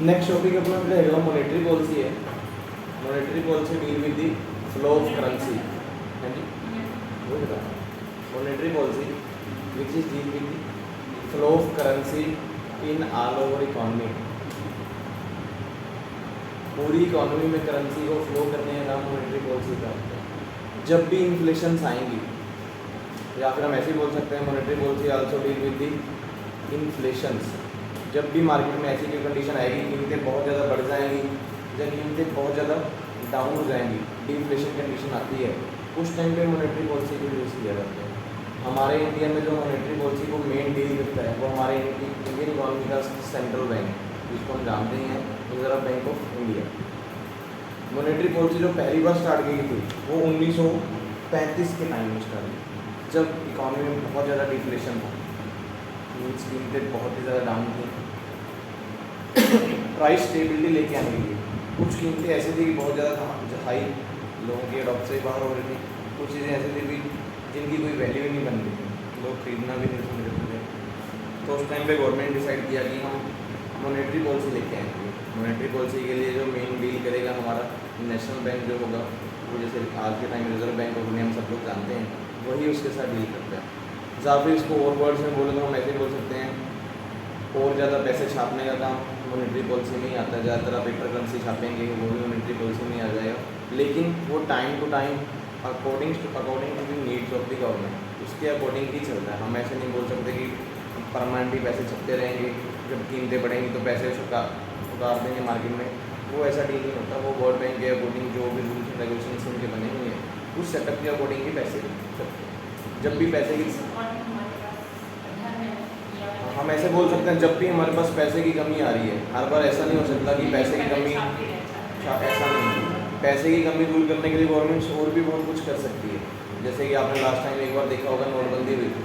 Next topic अपना रहेगा monetary policy है। Monetary policy deal with the flow of currency है जी, वही बता। Monetary policy which is deal with the flow of currency in all over economy. पूरी economy में currency को flow करने का काम मॉनेटरी पॉलिसी का होता है। जब भी इन्फ्लेशंस आएंगी, या फिर हम ऐसे ही बोल सकते हैं monetary policy also deal with the inflations. जब भी मार्केट में ऐसी कोई कंडीशन आएगी, कीमतें बहुत ज़्यादा बढ़ जाएंगी या कीमतें बहुत ज़्यादा डाउन हो जाएंगी, डिफ्लेशन कंडीशन आती है, उस टाइम पे मॉनेटरी पॉलिसी को यूज़ किया जाता है। हमारे इंडिया में जो मॉनेटरी पॉलिसी को मेन डील करता है वो हमारे इंडियन इकॉनमी का सेंट्रल बैंक, जिसको हम जानते हैं reserve bank of India. Monetary policy जो पहली बार स्टार्ट की थी वो 1935 के टाइम में स्टार्ट हुई, जब इकॉनमी में बहुत ज़्यादा डिफ्लेशन था, कीमतें बहुत ही ज़्यादा डाउन थी। प्राइस स्टेबिलिटी लेके आने के लिए कुछ कीमतें ऐसी थी कि बहुत ज़्यादा हाई, लोगों के अडॉप्ट से बाहर हो रही थी। कुछ चीज़ें ऐसी थी भी जिनकी कोई वैल्यू ही नहीं बन रही थी, लोग खरीदना भी नहीं समझ रहे थे। तो उस टाइम पे गवर्नमेंट डिसाइड किया कि हम मॉनेटरी पॉलिसी लेके आएंगे। मॉनेटरी पॉलिसी के लिए जो मेन डील करेगा हमारा नेशनल बैंक जो होगा, वो जैसे आज के time reserve bank of India हम सब लोग जानते हैं, वही उसके साथ डील करता है। या फिर इसको और वर्ड्स में बोले तो हम ऐसे बोल सकते हैं, और ज़्यादा पैसे छापने का काम मॉनेटरी पॉलिसी में ही आता है। ज़्यादातर आप पेपर करेंसी छापेंगे वो भी मॉनेटरी पॉलिसी में ही आ जाएगा, लेकिन वो time to time according to the needs of the government उसके अकॉर्डिंग ही चलता है। हम ऐसे नहीं बोल सकते कि परमानेंटली पैसे छपते रहेंगे, जब कीमतें बढ़ेंगी तो पैसे उतार देंगे मार्केट में, वो ऐसा डील नहीं होता। वो वर्ल्ड बैंक के अकॉर्डिंग जो भी रूल्स एंड रेगुलेशन उनके बने हुए हैं, उस सेटअप के अकॉर्डिंग ही पैसे छपते हैं। जब भी पैसे की, हम ऐसे बोल सकते हैं, जब भी हमारे पास पैसे की कमी आ रही है, हर बार ऐसा नहीं हो सकता कि पैसे की कमी, ऐसा नहीं। पैसे की कमी दूर करने के लिए गवर्नमेंट और भी बहुत कुछ कर सकती है। जैसे कि आपने लास्ट टाइम एक बार देखा होगा, नोटबंदी हुई थी।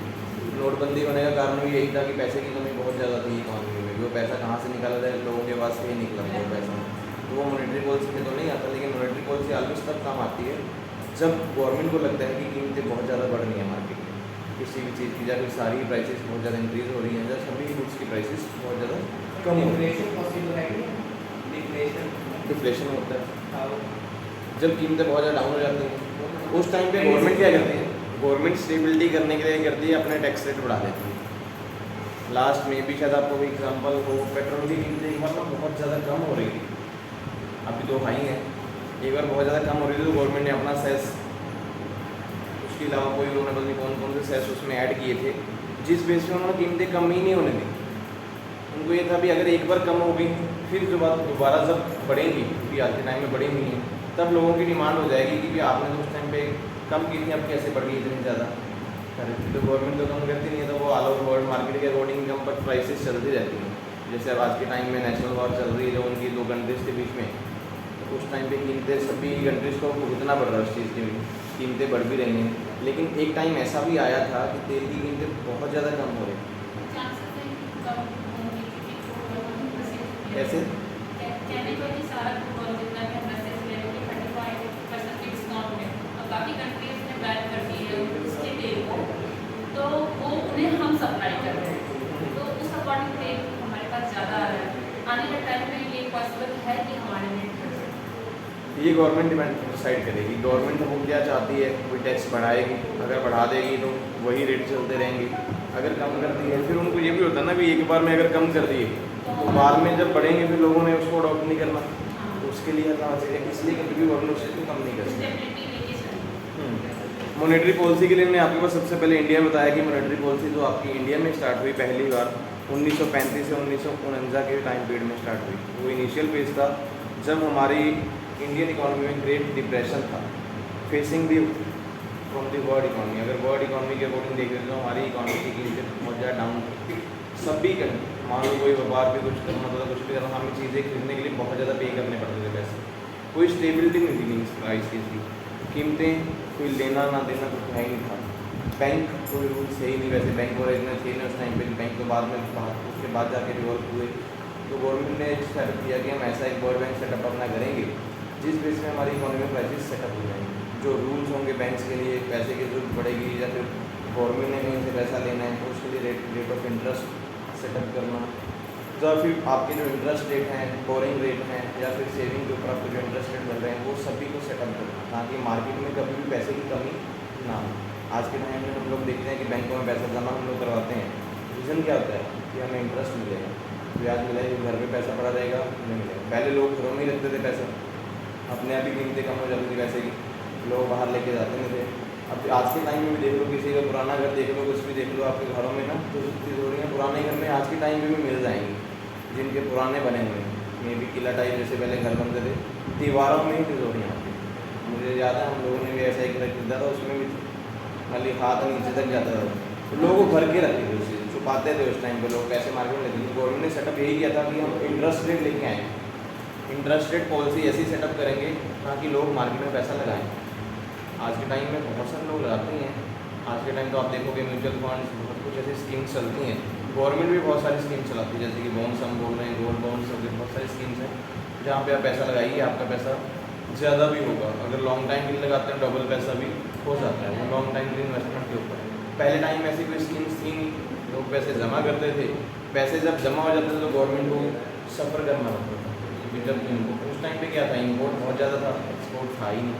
नोटबंदी होने का कारण भी यही था कि पैसे की कमी बहुत ज़्यादा थी इकॉनमी में। वो पैसा कहाँ से निकाला जाए, लोगों के पास से ही निकला वो पैसा, तो वो मॉनेटरी पॉलिसी में तो नहीं आता। लेकिन मॉनेटरी पॉलिसी ऑलवेज तब काम आती है जब गवर्नमेंट को लगता है कि कीमतें बहुत ज़्यादा बढ़ रही हैं मार्केट में, किसी भी चीज़ की, या फिर सारी प्राइसेस बहुत ज़्यादा इंक्रीज़ हो रही हैं, या सभी गुड्स की प्राइसेस बहुत ज़्यादा कम हो रही है। डिफ्लेशन होता है जब कीमतें बहुत ज़्यादा डाउन हो जाती हैं। उस टाइम पे गवर्नमेंट क्या करती है, गवर्नमेंट स्टेबिलिटी करने के लिए करती है, अपने टैक्स रेट बढ़ा देती है। लास्ट में भी शायद आपको एग्जाम्पल हो, पेट्रोल की कीमतें एक बार बहुत ज़्यादा कम हो रही थी, अभी तो हाई है, एक बार बहुत ज़्यादा कम हो रही थी, तो गवर्नमेंट ने अपना सेस, उसके अलावा कोई उन्होंने पता नहीं कौन कौन से सेस उसमें ऐड किए थे, जिस बेस पे उन्होंने कीमतें कम ही नहीं होने दी। उनको ये था भी अगर एक बार कम होगी, फिर जो बात दोबारा जब बढ़ेंगी, क्योंकि आज के टाइम में बढ़ी हुई है, तब लोगों की डिमांड हो जाएगी कि आपने तो उस टाइम पे कम की थी, अब कैसे बढ़ गई इतनी ज़्यादा। तो गवर्नमेंट तो कम करती नहीं है, तो वो ऑल ओवर वर्ल्ड मार्केट के अकॉर्डिंग कम, बट प्राइसेस चलती रहती हैं। जैसे अब आज के टाइम में नेशनल वॉर चल रही है जो उनकी दो कंट्रीज़ के बीच में, तो उस टाइम पे कीमतें सभी कंट्रीज़ को भुगतना पड़ रहा है उस चीज़ की, कीमतें बढ़ भी रही हैं। लेकिन एक टाइम ऐसा भी आया था कि तेल की कीमतें बहुत ज़्यादा कम हो रही। कैसे? काफ़ी कंट्रीज ने बैन कर दी है उसके तेल को, तो वो उन्हें हम सप्लाई कर रहे हैं, तो उस अकॉर्डिंग तेल हमारे पास ज़्यादा आ रहा है। आने के टाइम में ये पॉसिबल है कि हमारे में ये गवर्नमेंट डिसाइड करेगी। गवर्नमेंट वो क्या चाहती है, कोई टैक्स बढ़ाएगी, अगर बढ़ा देगी तो वही रेट चलते रहेंगे, अगर कम करती है, फिर उनको ये भी होता है ना भी एक बार में अगर कम कर दिए तो बाद में जब बढ़ेंगे फिर लोगों ने उसको अडॉप्ट नहीं करना, तो उसके लिए कहाँ से, इसलिए कभी भी गवर्नमेंट उस चीज़ को कम नहीं कर सकती। मॉनेटरी पॉलिसी के लिए मैंने आपके पास सबसे पहले इंडिया में बताया कि मॉनेटरी पॉलिसी जो आपकी इंडिया में स्टार्ट हुई पहली बार 1935 से 1949 के टाइम पीरियड में स्टार्ट हुई। वो इनिशियल फेज था जब हमारी इंडियन इकोनॉमी में ग्रेट डिप्रेशन था, facing the from the world economy. अगर वर्ल्ड इकोनॉमी के अकॉर्डिंग देख रहे तो हमारी इकोनॉमी की कीमतें बहुत ज़्यादा डाउन थी। सभी का मान लो कोई व्यापार भी कुछ करना होता था, कुछ भी करना, हमें चीज़ें खरीदने के लिए बहुत ज़्यादा पे करने पड़ते थे पैसे, कोई स्टेबिलिटी नहीं थी मीन्स प्राइस की, कीमतें कोई लेना ना देना कुछ है ही नहीं था। बैंक कोई रूल्स है ही नहीं, वैसे बैंक और इतने थे नहीं उस टाइम पे, बैंक तो बाद में उसके बाद जाके रिवॉल्व हुए। तो गवर्नमेंट ने सेटअप किया कि हम ऐसा एक वर्ल्ड बैंक सेटअप अपना करेंगे जिस बेस में हमारी इकोनॉमी प्राइसेस सेटअप हो जाएंगे। जो रूल्स होंगे बैंक्स के लिए, पैसे की जरूरत पड़ेगी या फिर गवर्नमेंट ने कहीं से पैसा लेना है तो उसके लिए रेट ऑफ इंटरेस्ट सेटअप करना। तो फिर आपके जो इंटरेस्ट रेट हैं, बोरिंग रेट हैं या फिर सेविंग के ऊपर आपको जो इंटरेस्ट रेट मिल रहे हैं वो सभी को सेटअप करना ताकि मार्केट में कभी भी पैसे की कमी ना हो। आज के टाइम में हम लोग देखते हैं कि बैंकों में पैसा जमा हम लोग करवाते हैं, रीज़न क्या होता है कि हमें इंटरेस्ट मिलेगा, ब्याज मिलेगा, घर पे पैसा पड़ा रहेगा, नहीं मिलेगा। पहले लोग घरों में ही रखते थे पैसा, अपने आप ही कीमतें कम हो जाती थी पैसे की, लोग बाहर लेके जाते नहीं थे। अब आज के टाइम में भी देख लो, किसी का पुराना घर देख लो, कुछ भी देख लो, आपके घरों में ना तो तिजोरियाँ पुराने घर में आज के टाइम में भी मिल जाएंगी, जिनके पुराने बने हुए हैं, मे भी किला टाइप जैसे पहले घर बनते थे, दीवारों में ही तिजोरियाँ आती। मुझे याद है हम लोगों ने भी ऐसा एक घर खरीदा था, उसमें भी खाली हाथ नीचे तक जाता था, तो लोगों को भर के रखते थे, उस चीज़ छुपाते थे। उस टाइम पे लोग पैसे मार्केट में लेते थे। गवर्नमेंट ने सेटअप यही किया था कि हम इंटरेस्ट रेट लेके आएँ, इंटरेस्ट रेट पॉलिसी ऐसी सेटअप करेंगे ताकि लोग मार्केट में पैसा लगाएं। आज के टाइम में बहुत सारे लोग लगाते हैं। आज के टाइम तो आप देखोगे म्यूचुअल फंड्स, बहुत कुछ ऐसी स्कीम्स चलती हैं, गवर्नमेंट भी बहुत सारी स्कीम्स चलाती है, जैसे कि बॉन्ड्स हम बोल रहे हैं, गोल्ड बॉन्ड्स वगैरह, बहुत सारी स्कीम्स हैं जहाँ पे आप पैसा लगाइए, आपका पैसा ज़्यादा भी होगा। अगर लॉन्ग टाइम के लिए लगाते हैं डबल पैसा भी हो जाता है, वो लॉन्ग टाइम के इन्वेस्टमेंट के ऊपर। पहले टाइम में ऐसी कोई स्कीम्स थी नहीं, लोग पैसे जमा करते थे, पैसे जब जमा हो जाते थे तो गवर्नमेंट को सफ़र करना पड़ता था, क्योंकि जब उस टाइम पे क्या था, इम्पोर्ट बहुत ज़्यादा था, एक्सपोर्ट था ही नहीं।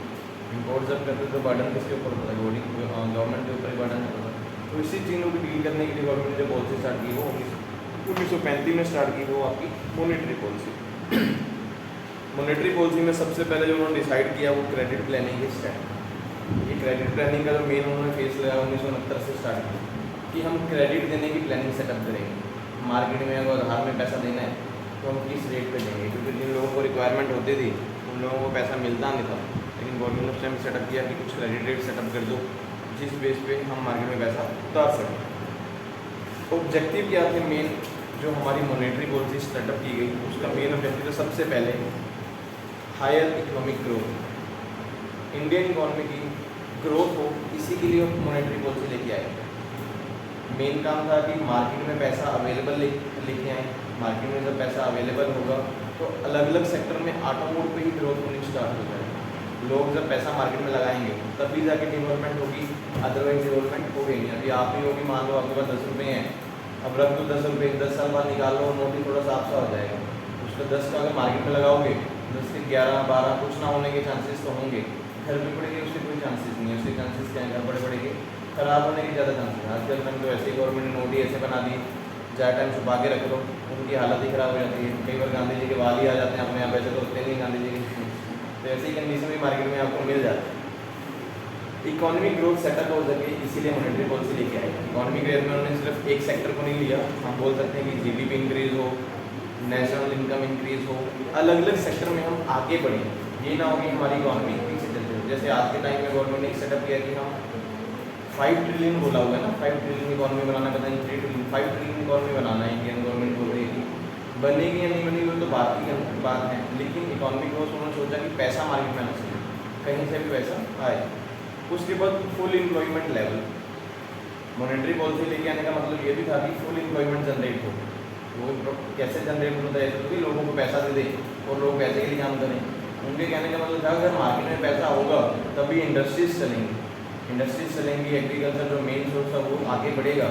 इम्पोर्ट जब करते तो बर्डन किसके ऊपर होता था, गवर्नमेंट के ऊपर ही बर्डन होता था। तो इसी चीज़ों को डील करने के लिए गवर्नमेंट ने जो पॉलिसी स्टार्ट की वो 1935 में स्टार्ट की, वो आपकी मॉनेटरी पॉलिसी। मॉनेटरी पॉलिसी में सबसे पहले जो उन्होंने डिसाइड किया वो क्रेडिट प्लानिंग के स्टार्ट। ये क्रेडिट प्लानिंग का जो मेन उन्होंने फेस लगाया 1969 से स्टार्ट किया कि हम क्रेडिट देने की प्लानिंग सेटअप करेंगे। मार्केट में अगर आधार में पैसा देना है तो हम किस रेट पे देंगे, क्योंकि जिन लोगों को रिक्वायरमेंट होती थी उन लोगों को पैसा मिलता नहीं था। लेकिन गवर्नमेंट ने उस टाइम सेटअप किया कि कुछ क्रेडिट रेट सेटअप कर दो जिस बेस पे हम मार्केट में पैसा उतार सकें। ऑब्जेक्टिव क्या थे मेन, जो हमारी मॉनेटरी पॉलिसी सेटअप की गई उसका मेन ऑब्जेक्टिव है सबसे पहले higher economic growth. Indian economy की ग्रोथ हो, इसी के लिए मॉनेटरी पॉलिसी लेके आए। मेन काम था कि मार्केट में पैसा अवेलेबल लेके आए। मार्केट में जब पैसा अवेलेबल होगा तो अलग अलग सेक्टर में ऑटोमोड पे ही ग्रोथ होनी स्टार्ट हो जाएगी। लोग जब पैसा मार्केट में लगाएंगे तभी जाके डेवलपमेंट होगी, अदरवाइज डेवलपमेंट होगी नहीं। अभी आप ही होगी, मान लो आपके पास 10 रुपये हैं, अब रख दो 10 रुपये, 10 साल बाद निकाल लो, नोट ही थोड़ा साफ सा हो जाएगा। उसका 10 का अगर मार्केट में लगाओगे 10 के 11 12 कुछ ना होने के चांसेस तो होंगे। घर पे पड़ेंगे उसके कोई चांसेस नहीं है, उसके चांसेस क्या है, घर बड़े पड़ेंगे खराब होने के ज़्यादा चांसेस। आजकल टाइम तो ऐसे ही गवर्नमेंट ने नोट ही ऐसे बना दी, ज़्यादा टाइम छुपा के रख लो, उनकी हालत ही ख़राब हो जाती है। कई बार गांधी जी के वाल ही आ जाते हैं अपने आप, ऐसे तो होते नहीं गांधी जी के, तो ऐसी कंडीशन भी मार्केट में आपको मिल जाती है। इकोनॉमिक ग्रोथ सेटअप हो सके इसीलिए मॉनेटरी पॉलिसी लेके आए। इकोनॉमिक ग्रोथ में उन्होंने सिर्फ एक सेक्टर को नहीं लिया, हम बोल सकते हैं कि जीडीपी इंक्रीज हो, नेशनल इनकम इंक्रीज हो, अलग अलग सेक्टर में हम आगे बढ़े। ये ना हो कि हमारी इकोनॉमी पीछे चलते हो। जैसे आज के टाइम में गवर्नमेंट ने सेटअप किया कि हम 5 ट्रिलियन बोला हुआ है ना, 5 ट्रिलियन इकोनॉमी बनाना, पता नहीं 3 ट्रिलियन 5 ट्रिलियन इकोनॉमी बनाना है। इंडियन गवर्नमेंट बोल रही थी, बनेगी या नहीं बनेगी वो तो बात की बात है, लेकिन इकोनॉमिक ग्रोथ उन्होंने सोचा कि पैसा मार्केट में आना चाहिए, कहीं से भी पैसा आए। उसके बाद full employment level, monetary policy लेके आने का मतलब ये भी था कि फुल एम्प्लॉयमेंट जनरेट हो। वो कैसे जनरेट होता है, तो कि लोगों को पैसा दे दे और लोग पैसे के लिए काम करें। उनके कहने का मतलब था अगर मार्केट में पैसा होगा तभी इंडस्ट्रीज चलेंगी, इंडस्ट्रीज चलेंगी, एग्रीकल्चर जो मेन सोर्स है वो आगे बढ़ेगा,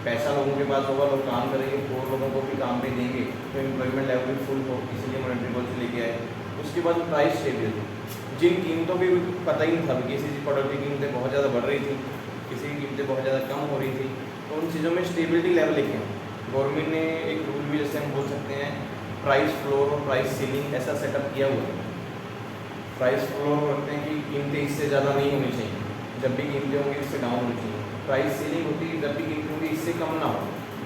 पैसा लोगों के पास होगा, लोग काम करेंगे, और लोगों को भी काम पे देंगे, तो एम्प्लॉयमेंट लेवल भी फुल हो, इसलिए मॉनेटरी पॉलिसी लेके आए। उसके बाद प्राइस स्टेबिलिटी, जिन कीमतों की पता ही नहीं था, किसी चीज़ प्रोडक्ट की कीमतें बहुत ज़्यादा बढ़ रही थी, किसी की कीमतें बहुत ज़्यादा कम हो रही थी, तो उन चीज़ों में स्टेबिलिटी लेवल लेके आए। गवर्नमेंट ने एक रूल भी जैसे हम बोल सकते हैं प्राइस फ्लोर और प्राइस सीलिंग ऐसा सेटअप किया हुआ है। प्राइस फ्लोर रखते हैं कि कीमतें इससे ज़्यादा नहीं होनी चाहिए, जब भी कीमतें होंगी इससे डाउन होनी चाहिए। प्राइस सीलिंग होती है जब भी कीमतें होंगी इससे कम ना हो।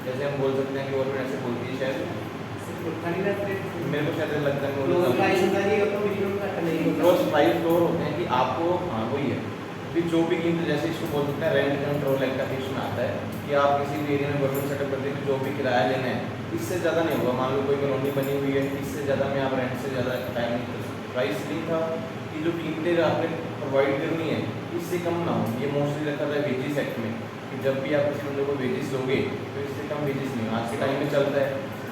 जैसे हम बोल सकते हैं कि गवर्नमेंट ऐसे बोलती है, शायद मेरे को शायद लगता है क्लोज प्राइस फ्लोर होते हैं कि आपको, हाँ वही है कि जो भी कीमत, जैसे इसको बोल सकते हैं रेंट कंट्रोल एक्ट का केस में आता है कि आप किसी भी एरिया में गवर्नमेंट सेटअप करते हैं कि जो भी किराया लेना है इससे ज़्यादा नहीं होगा। मान लो कोई कॉलोनी बनी हुई है, इससे ज़्यादा में आप रेंट से ज़्यादा टाइम नहीं कर सकते। प्राइस सीलिंग था कि जो कीमतें आपने प्रोवाइड करनी है इससे कम ना हो। ये मोस्टली रखा था वेजेस एक्ट में कि जब भी आप किसी बंदे को वेजेस दोगे तो इससे कम वेजेस नहीं हो। आज के टाइम में चलता है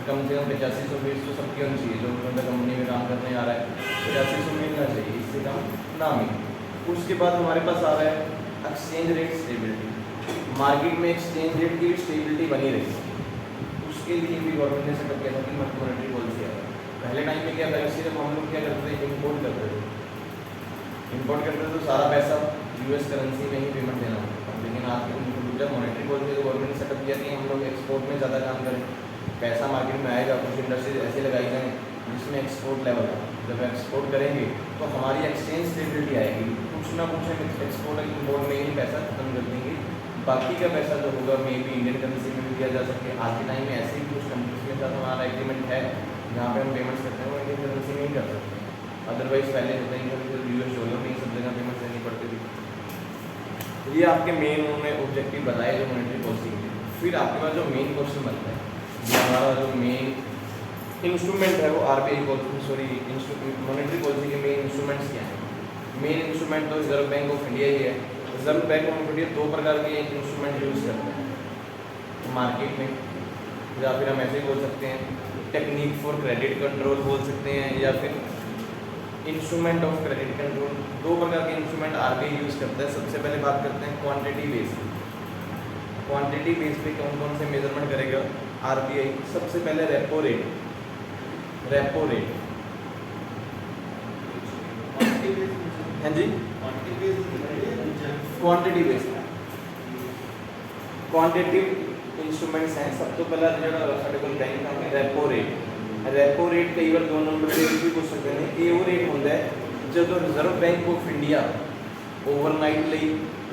कम से कम 8500 वेज तो सबकी होनी चाहिए, जो बंदा कंपनी में काम करने आ रहा है 8500 मिलना चाहिए, इससे कम ना मिले। उसके बाद हमारे पास आ रहा है एक्सचेंज रेट स्टेबिलिटी। मार्केट में एक्सचेंज रेट की भी स्टेबिलिटी बनी रही, उस उसके लिए भी गवर्नमेंट ने सेटअप किया था कि मॉनेटरी पॉलिसी आएगा। पहले टाइम में क्या था, सिर्फ हम लोग क्या करते थे, इम्पोर्ट करते थे। इम्पोर्ट करते थे तो सारा पैसा यूएस करेंसी में ही पेमेंट देना होता था। लेकिन आज जब मॉनेटरी पॉलिसी गवर्नमेंट ने सेटअप किया कि हम लोग एक्सपोर्ट में ज़्यादा काम करें, पैसा मार्केट में आएगा, कुछ इंडस्ट्रीज ऐसे लगाई जाएँ जिसमें एक्सपोर्ट लेवल है। जब एक्सपोर्ट करेंगे तो हमारी एक्सचेंज स्टेबिलिटी आएगी, कुछ ना कुछ हम एक्सपोर्ट इम्पोर्ट में ही पैसा खत्म कर देंगे, बाकी का पैसा जो होगा मे बी इंडियन करेंसी में भी दिया जा सके। आज के टाइम में ऐसे ही कुछ कंट्रीज के साथ हमारा एग्रीमेंट है जहाँ पे हम पेमेंट्स करते हैं वो इंडियन करेंसी में ही कर सकते हैं। अदरवाइज पहले होता ही कभी कभी यूएस डॉलर में ही सब जगह पेमेंट्स देनी पड़ती थी। ये आपके मेन उन्होंने ऑब्जेक्टिव बताए जो मॉनेटरी पॉलिसी के। फिर आपके पास जो मेन क्वेश्चन बनता है, जो हमारा जो मेन इंस्ट्रूमेंट है वो आरबीआई मॉनेटरी पॉलिसी के मेन इंस्ट्रूमेंट्स क्या हैं। मेन इंस्ट्रूमेंट तो रिजर्व बैंक ऑफ इंडिया ही है। रिजर्व बैंक ऑफ इंडिया दो प्रकार के इंस्ट्रूमेंट यूज़ करते हैं मार्केट में, या फिर हम ऐसे ही बोल सकते हैं टेक्निक फॉर क्रेडिट कंट्रोल बोल सकते हैं, या फिर इंस्ट्रूमेंट ऑफ क्रेडिट कंट्रोल। दो प्रकार के इंस्ट्रूमेंट आरबीआई यूज़ करता है। सबसे पहले बात करते हैं क्वांटिटी बेस। क्वांटिटी बेस पे कौन कौन से मेजरमेंट करेगा आरबीआई। सबसे पहले रेपो रेट। हाँ जी, क्वांटिटी बेस क्वांटिटिव इंस्ट्रूमेंट्स हैं। सब तो पहला जो साढ़े को बैंक का रेपो रेट कई बार 2 नंबर के भी पूछ सकते हैं। ये वो रेट होता है जो reserve bank of India overnight ਲਈ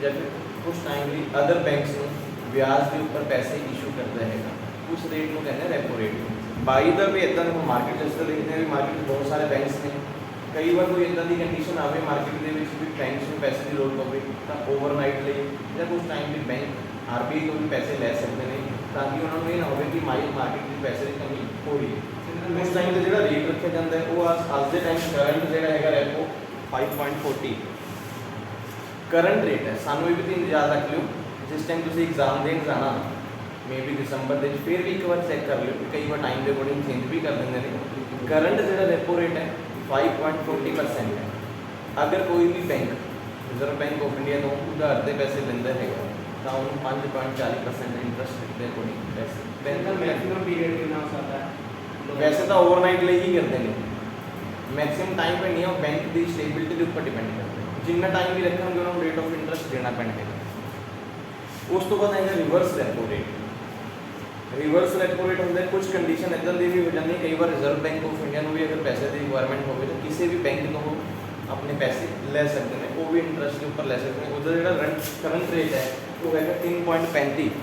या फिर कुछ टाइम ਲਈ अदर बैंक्स ਨੂੰ ਵਿਆਜ ਦੇ ਉੱਪਰ ਪੈਸੇ ਇਸ਼ੂ ਕਰਦਾ ਹੈਗਾ, उस रेट ਨੂੰ ਕਹਿੰਦੇ हैं रेपो रेट। ਬਾਈ ਦਾ ਵੀ ਇਦਾਂ ਦੇਖੋ ਮਾਰਕੀਟ ਜਿਸ ਤਰ੍ਹਾਂ ਦੇਖਦੇ हैं ਮਾਰਕੀਟ ਵਿੱਚ ਬਹੁਤ ਸਾਰੇ ਬੈਂਕਸ ਨੇ, ਕਈ ਵਾਰ ਕੋਈ ਇਦਾਂ ਦੀ ਕੰਡੀਸ਼ਨ ਆਵੇ ਮਾਰਕੀਟ ਦੇ ਵਿੱਚ ਵੀ ਬੈਂਕਸ ਨੂੰ ਪੈਸੇ ਦੀ ਲੋੜ ਪਵੇ ਤਾਂ ਓਵਰਨਾਈਟ ਲਈ ਜਾਂ ਕੁਝ ਟਾਈਮ ਲਈ ਬੈਂਕ ਆਰਬੀਆਈ ਤੋਂ ਵੀ ਪੈਸੇ ਲੈ ਸਕਦੇ ਨੇ, ਤਾਂ ਕਿ ਉਹਨਾਂ ਨੂੰ ਇਹ ਨਾ ਹੋਵੇ ਕਿ ਮਾਰਕੀਟ ਦੀ ਪੈਸੇ ਦੀ ਕਮੀ ਹੋ ਰਹੀ ਹੈ। ਉਸ ਟਾਈਮ ਤੇ ਜਿਹੜਾ ਰੇਟ ਰੱਖਿਆ ਜਾਂਦਾ ਹੈ ਉਹ ਅੱਜ ਦੇ ਟਾਈਮ ਕਰੰਟ ਜਿਹੜਾ ਹੈਗਾ ਰੈਪੋ 5.40 करंट रेट है। सानू ये भी याद रख लो जिस टाइम तुम एग्जाम देने जाना मे बी दिसंबर के फिर भी एक बार चेक कर लो, कई बार टाइम के अकॉर्डिंग चेंज भी कर देंगे ने। करंट जो रेपो रेट है 5.40% है। अगर कोई भी bank reserve bank of India को उधार के पैसे लेंदा है तो उन्होंने 5.40% इंटरेस्ट रेट के अकॉर्डिंग पैसे बैंक का मैक्सिमम पीरियड कितना हो सकता है। वैसे तो ओवरनाइट ले ही करते हैं, मैक्सिमम टाइम पे नहीं है, बैंक की स्टेबिलिटी के ऊपर डिपेंड करते हैं। जिन्ना टाइम भी रखेंगे उन्होंने रेट ऑफ इंटरेस्ट देना पैंदा है। उस तो बाद है reverse repo rate. Reverse repo rate होता है कुछ कंडीशन इदां दी भी हो जाती है, कई बार रिजर्व बैंक ऑफ इंडिया को भी अगर पैसे की रिक्वायरमेंट हो तो किसी भी बैंक को अपने पैसे ले सकते हैं, वो भी इंटरेस्ट के ऊपर ले सकते हैं। उसका जो करंट रेट है वो है 3.35।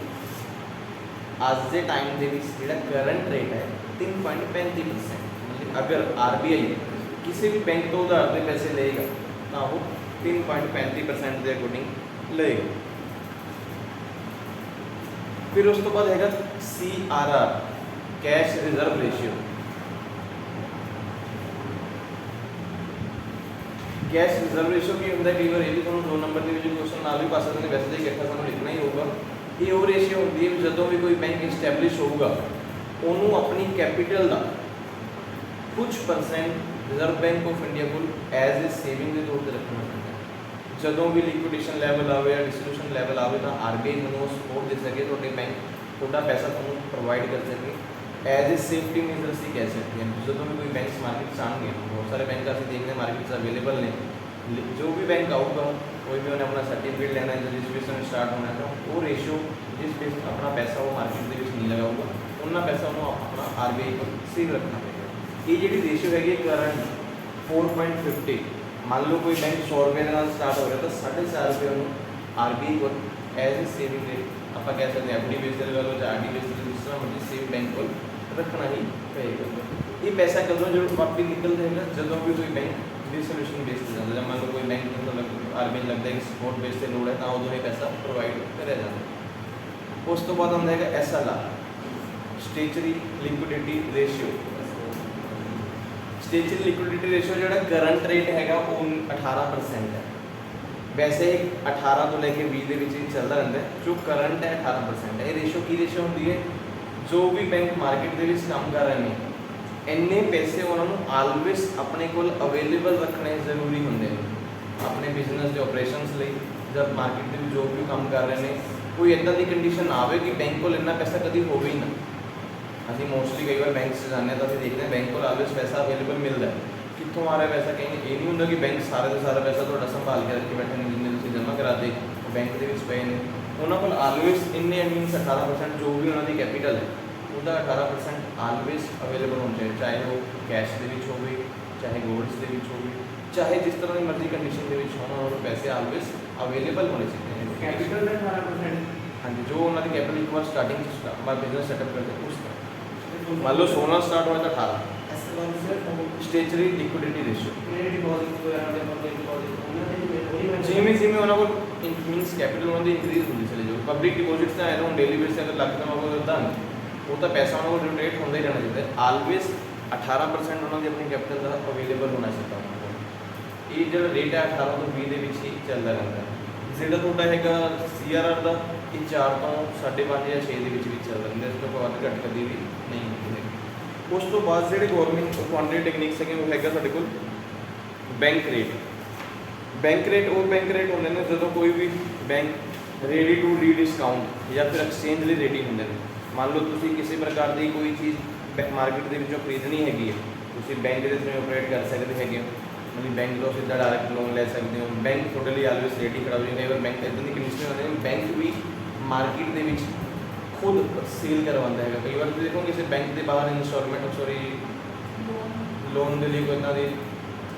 आज के टाइम के जो करंट रेट है 3.35%। मतलब अगर आरबीआई किसी भी बैंक तो उधार के पैसे लेगा तो वो 3.35% के अकॉर्डिंग लेगा। फिर उस तो बाद है CRR cash reserve ratio. Cash reserve ratio की होंगे कई बार ये भी थोड़ा 2 नंबर के क्वेश्चन ना भी पा सकते हैं, वैसे तो इकट्ठा सानू लिखना ही होगा। ये वो रेशियो होती है जो भी कोई बैंक इस्टैबलिश होगा उन्होंने अपनी कैपिटल का कुछ percent reserve bank of India को एज ए सेविंग के तौर पर रखना पड़ता है। जो भी लिक्विडेशन लैवल आए या डिस्ट्रीब्यूशन लैवल आए तो आरबीआई को सपोर्ट दे सके, तो बैंक थोड़ा पैसा तुम प्रोवाइड कर सके एज ए सेफ्टी मेजर्स ही कह सकते हैं। जो भी कोई बैंक मार्केट आएंगे, बहुत सारे बैंक ऐसे देखने मार्केट अवेलेबल ने, जो भी बैंक आऊगा कोई भी उन्हें अपना सर्टिफिकेट लेना है, रजिस्ट्रेशन स्टार्ट होना है, तो वो रेशियो जिस बेस अपना पैसा वो मार्केट के नहीं लगाऊगा उन्ना पैसा उन्होंने अपना आरबीआई को सेव रखना पड़ेगा। ये जी रेशियो है करंट 4.50। मान लो कोई बैंक 100 रुपये के स्टार्ट हो रहा है तो 4.5 रुपये उन्होंने आरबीआई को एज ए सेविंग रेट आप कह सकते हैं, एफडी बेस लगा लो चाहे आरडी बेस जिस तरह मर्जी सेव बैंक को रखना ही पड़ेगा। ये पैसा कदों जो वापस निकल जाएगा जो भी कोई बैंक डिस्ट्रीब्यूशन बेस से जाता है। मान लो कोई बैंक मतलब आरबीआई लगता है कि सपोर्ट बेस से लोड़ है तो उदों ये पैसा प्रोवाइड करा जाता है। उस तो बाद आता है SLR statutory liquidity ratio. Statutory liquidity ratio जो करंट रेट है वो 18% है। वैसे 18 तो लेके 20 के बीच चलता रहता है, जो करंट है 18% है। ये रेशियो की रेशियो होती है जो भी बैंक मार्केट के काम कर रहे हैं इन्ने पैसे उन्होंने आलवेज अपने को अवेलेबल रखने जरूरी होंगे अपने बिजनेस के ऑपरेशंस लिए। जब मार्केट के जो भी काम कर रहे हैं कोई इदा की कंडीशन आवे कि बैंक को इन्ना पैसा कभी हो ही ना, ਅਸੀਂ ਮੋਸਟਲੀ ਕਈ ਵਾਰ ਬੈਂਕ 'ਚ ਜਾਂਦੇ ਹਾਂ ਤਾਂ ਅਸੀਂ ਦੇਖਦੇ ਹਾਂ ਬੈਂਕ ਕੋਲ ਆਲਵੇਜ਼ ਪੈਸਾ ਅਵੇਲੇਬਲ ਮਿਲਦਾ ਹੈ। ਕਿੱਥੋਂ ਆ ਰਿਹਾ ਪੈਸਾ, ਕਹੀਂ ਇਹ ਨਹੀਂ ਹੁੰਦਾ ਕਿ ਬੈਂਕ ਸਾਰੇ ਦਾ ਸਾਰਾ ਪੈਸਾ ਤੁਹਾਡਾ ਸੰਭਾਲ ਕੇ ਰੱਖੇ ਬੈਠੇ ਨੇ, ਜਿੰਨੇ ਤੁਸੀਂ ਜਮ੍ਹਾਂ ਕਰਾਤੇ ਉਹ ਬੈਂਕ ਦੇ ਵਿੱਚ ਪਏ ਨੇ। ਉਹਨਾਂ ਕੋਲ ਆਲਵੇਜ਼ ਇੰਨੇ ਮੀਨਸ 18% ਜੋ ਵੀ ਉਹਨਾਂ ਦੀ ਕੈਪੀਟਲ ਹੈ ਉਹਦਾ 18% ਆਲਵੇਜ਼ ਅਵੇਲੇਬਲ ਹੋਣਾ ਚਾਹੀਦਾ, ਚਾਹੇ ਉਹ ਕੈਸ਼ ਦੇ ਵਿੱਚ ਹੋਵੇ, ਚਾਹੇ ਗੋਲਡਸ ਦੇ ਵਿੱਚ ਹੋਵੇ, ਚਾਹੇ ਜਿਸ ਤਰ੍ਹਾਂ ਦੀ ਮਰਜ਼ੀ ਕੰਡੀਸ਼ਨ ਦੇ ਵਿੱਚ ਹੋਣ, ਉਹਨਾਂ ਨੂੰ ਪੈਸੇ ਆਲਵੇਜ਼ ਅਵੇਲੇਬਲ ਹੋਣੇ ਚਾਹੀਦੇ ਨੇ। ਕੈਪੀਟਲ ਦਾ 18%। ਹਾਂਜੀ, ਜੋ ਉਹਨਾਂ ਦੀ ਕੈਪੀਟਲ ਇੱਕ ਵਾਰ ਸਟਾਰਟਿੰਗ 'ਚ ਬਿਜ਼ਨਸ ਸੈਟਅਪ ਕਰਦੇ ਉਸ ਤਰ੍ਹਾਂ। ਮੰਨ ਲਓ 16 ਸਟਾਰਟ ਹੋਇਆ ਤਾਂ 18 ਇਸ ਤੋਂ ਬਾਅਦ ਸਿਰਫ ਸਟੇਚਰੀ ਲਿਕੁਇਡਿਟੀ ਰੇਸ਼ੋ, ਮੇਰੇ ਡਿਪੋਜ਼ਿਟ ਵਗੈਰਾ ਦੇ ਪਬਲਿਕ ਡਿਪੋਜ਼ਿਟ ਉਹਨਾਂ ਦੇ ਵੀ ਉਹੀ ਮੈਂ ਜਿਵੇਂ ਉਹਨਾਂ ਕੋਲ ਮੀਨਸ ਕੈਪੀਟਲ ਉਹਨਾਂ ਦੀ ਇੰਕਰੀਜ਼ ਹੁੰਦੀ ਚਲੇ ਜਾਊ। ਪਬਲਿਕ ਡਿਪੋਜ਼ਿਟਸ ਤਾਂ ਐਂ ਡੇਲੀ ਬੇਸ ਅਗਰ ਲੱਖ ਦਾ ਮਗਰ ਹੁੰਦਾ ਉਹ ਤਾਂ ਪੈਸਾ ਉਹਨਾਂ ਕੋਲ ਰੋਟੇਟ ਹੁੰਦਾ ਹੀ ਰਹਿਣਾ ਚਾਹੀਦਾ। ਆਲਵੇਜ਼ 18% ਉਹਨਾਂ ਦੀ ਆਪਣੀ ਕੈਪੀਟਲ ਦਾ ਅਵੇਲੇਬਲ ਹੋਣਾ ਚਾਹੀਦਾ ਉਹਨਾਂ ਕੋਲ। ਇਹ ਜਿਹੜਾ ਰੇਟ ਹੈ 18 ਤੋਂ 20 ਦੇ ਵਿੱਚ ਹੀ ਚੱਲਦਾ ਰਹਿੰਦਾ ਹੈ। ਜਿਹੜਾ ਤੁਹਾਡਾ ਹੈਗਾ CRR ਦਾ ਇਹ 4 ਤੋਂ 5.5 ਜਾਂ 6 ਦੇ ਵਿੱਚ ਚੱਲਦਾ ਰਹਿੰਦਾ, ਇਸ ਤੋਂ ਵੱਧ ਘੱਟ ਕਦੀ ਵੀ ਨਹੀਂ ਹੁੰਦੀ ਹੈ। ਉਸ ਤੋਂ ਬਾਅਦ ਜਿਹੜੇ ਗਵਰਨਮੈਂਟ ਕੁਆਂਟੀਟੀ ਟੈਕਨੀਕਸ ਹੈਗੇ ਉਹ ਹੈਗਾ ਸਾਡੇ ਕੋਲ ਬੈਂਕ ਰੇਟ। ਬੈਂਕ ਰੇਟ ਉਹ ਬੈਂਕ ਰੇਟ ਹੁੰਦੇ ਨੇ ਜਦੋਂ ਕੋਈ ਵੀ ਬੈਂਕ ਰੈਡੀ ਟੂ ਰੀਡਿਸਕਾਊਂਟ ਜਾਂ ਫਿਰ ਐਕਸਚੇਂਜ ਲਈ ਰੈਡੀ ਹੁੰਦੇ ਨੇ। ਮੰਨ ਲਓ ਤੁਸੀਂ ਕਿਸੇ ਪ੍ਰਕਾਰ ਦੀ ਕੋਈ ਚੀਜ਼ ਮਾਰਕੀਟ ਦੇ ਵਿੱਚੋਂ ਖਰੀਦਣੀ ਹੈਗੀ ਹੈ, ਤੁਸੀਂ ਬੈਂਕ ਦੇ ਥਰੂ ਆਪਰੇਟ ਕਰ ਸਕਦੇ ਹੈਗੇ ਹੋ, ਮਤਲਬ ਬੈਂਕ ਤੋਂ ਸਿੱਧਾ ਡਾਇਰੈਕਟ ਲੋਨ ਲੈ ਸਕਦੇ ਹੋ। ਬੈਂਕ ਤੁਹਾਡੇ ਲਈ ਆਲਵੇਜ਼ ਰੈਡੀ ਖੜਾ ਹੋ ਜਾਂਦਾ। ਅਗਰ ਬੈਂਕ ਇੱਦਾਂ ਦੀ ਕੰਡੀਸ਼ਨ ਹੁੰਦੀ ਹੈ ਬੈਂਕ ਵੀ ਮਾਰਕੀਟ ਦੇ ਵਿੱਚ ਖੁਦ ਸੇਲ ਕਰਵਾਉਂਦਾ ਹੈਗਾ। ਕਈ ਵਾਰ ਤੁਸੀਂ ਦੇਖੋ ਕਿਸੇ ਬੈਂਕ ਦੇ ਬਾਹਰ ਲੋਨ ਦੇ ਲਈ ਕੋਈ ਇੱਦਾਂ ਦੀ